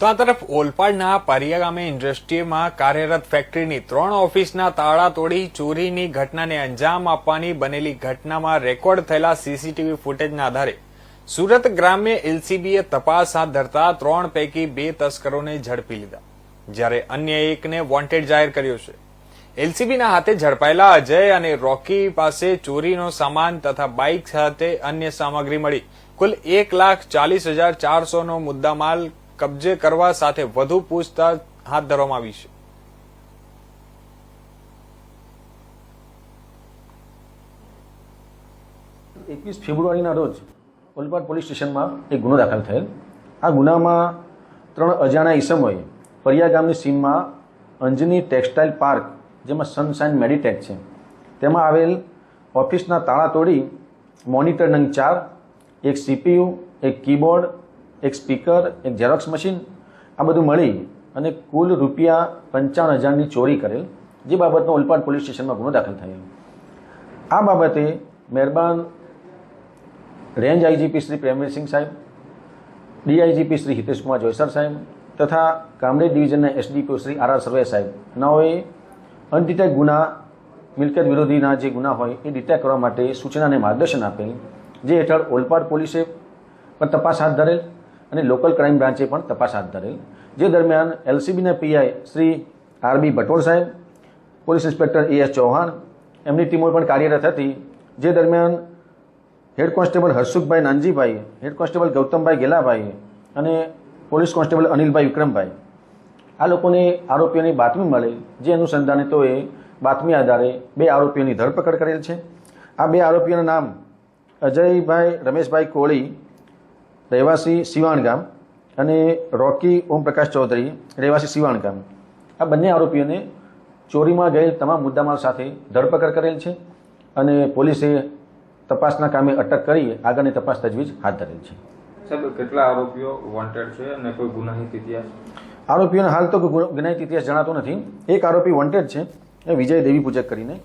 તો આ તરફ ઓલપાડના પારિયા ગામે ઇન્ડસ્ટ્રીમાં કાર્યરત ફેક્ટરીની 3 ઓફિસના તાળા તોડી ચોરીની ઘટનાને અંજામ આપવાની બનેલી ઘટનામાં રેકોર્ડ થયેલા સીસીટીવી ફૂટેજના આધારે સુરત ગ્રામ્ય એલસીબીએ તપાસ હાથ ધરતા 3 પૈકી 2 તસ્કરોને ઝડપી લીધા, જ્યારે અન્ય એકને વોન્ટેડ જાહેર કર્યો છે. એલસીબીના હાથે ઝડપાયેલા અજય અને રોકી પાસે ચોરીનો સામાન તથા બાઇક સાથે અન્ય સામગ્રી મળી કુલ 1,40,400નો મુદ્દામાલ કબજે કરવા સાથે વધુ પૂછતાછ હાથ ધરવામાં આવી છે. એકવીસ ફેબ્રુઆરીના રોજ ઓલપાડ પોલીસ સ્ટેશનમાં એક ગુનો દાખલ થયેલ. આ ગુનામાં 3 અજાણ્યા ઈસમોએ પરિયા ગામની સીમમાં અંજની ટેક્સટાઇલ પાર્ક, જેમાં સનશાઇન મેડિટેક છે, તેમાં આવેલ ઓફિસના તાળા તોડી મોનિટર નંગ 4, એક સીપીયુ, એક કીબોર્ડ, એક સ્પીકર, એક ઝેરોક્સ મશીન, આ બધું મળી અને કુલ રૂપિયા 55,000ની ચોરી કરેલ, જે બાબતનો ઓલપાડ પોલીસ સ્ટેશનમાં ગુનો દાખલ થયેલ. આ બાબતે મહેરબાન રેન્જ આઈજીપી શ્રી પ્રેમવીરસિંહ સાહેબ, ડીઆઈજીપી શ્રી હિતેશકુમાર જોઈસર સાહેબ તથા કામરેજ ડિવિઝનના એસડીપીઓ શ્રી આર સર્વે સાહેબ નાઓએ અનડિટેક્ટ ગુના, મિલકત વિરોધીના જે ગુના હોય એ ડિટેક્ટ કરવા માટે સૂચના અને માર્ગદર્શન આપેલ, જે હેઠળ ઓલપાડ પોલીસે પણ તપાસ હાથ ધરેલ અને લોકલ ક્રાઇમ બ્રાન્ચે પણ તપાસ હાથ ધરેલ. જે દરમિયાન એલસીબીના પીઆઈ શ્રી આરબી ભટોળ સાહેબ, પોલીસ ઇન્સ્પેક્ટર એએસ ચૌહાણ, એમની ટીમો પણ કાર્યરત હતી. જે દરમિયાન head constable Harshukhbhai Nanjibhai, head constable Gautambhai Gelabhai અને પોલીસ કોન્સ્ટેબલ અનિલભાઈ વિક્રમભાઈ, આ લોકોને આરોપીઓની બાતમી મળેલ, જે અનુસંધાને તેઓએ બાતમી આધારે 2 આરોપીઓની ધરપકડ કરેલ છે. આ 2 આરોપીઓના નામ અજયભાઈ રમેશભાઈ કોળી, રહેવાસી સિવાણ ગામ, અને રોકી ઓમપ્રકાશ ચૌધરી, રહેવાસી સિવાણ ગામ. આ બંને આરોપીઓને ચોરીમાં ગયેલ તમામ મુદ્દામાલ સાથે ધરપકડ કરેલ છે અને પોલીસે તપાસના કામે અટક કરી આગળની તપાસ તજવીજ હાથ ધરેલ છે. સાહેબ, કેટલા આરોપીઓ વોન્ટેડ છે અને કોઈ ગુનાહિત ઇતિહાસ? આરોપીઓને હાલ તો ગુનાહિત ઇતિહાસ જણાતો નથી. એક આરોપી વોન્ટેડ છે, એ વિજય દેવી પૂજક કરીને,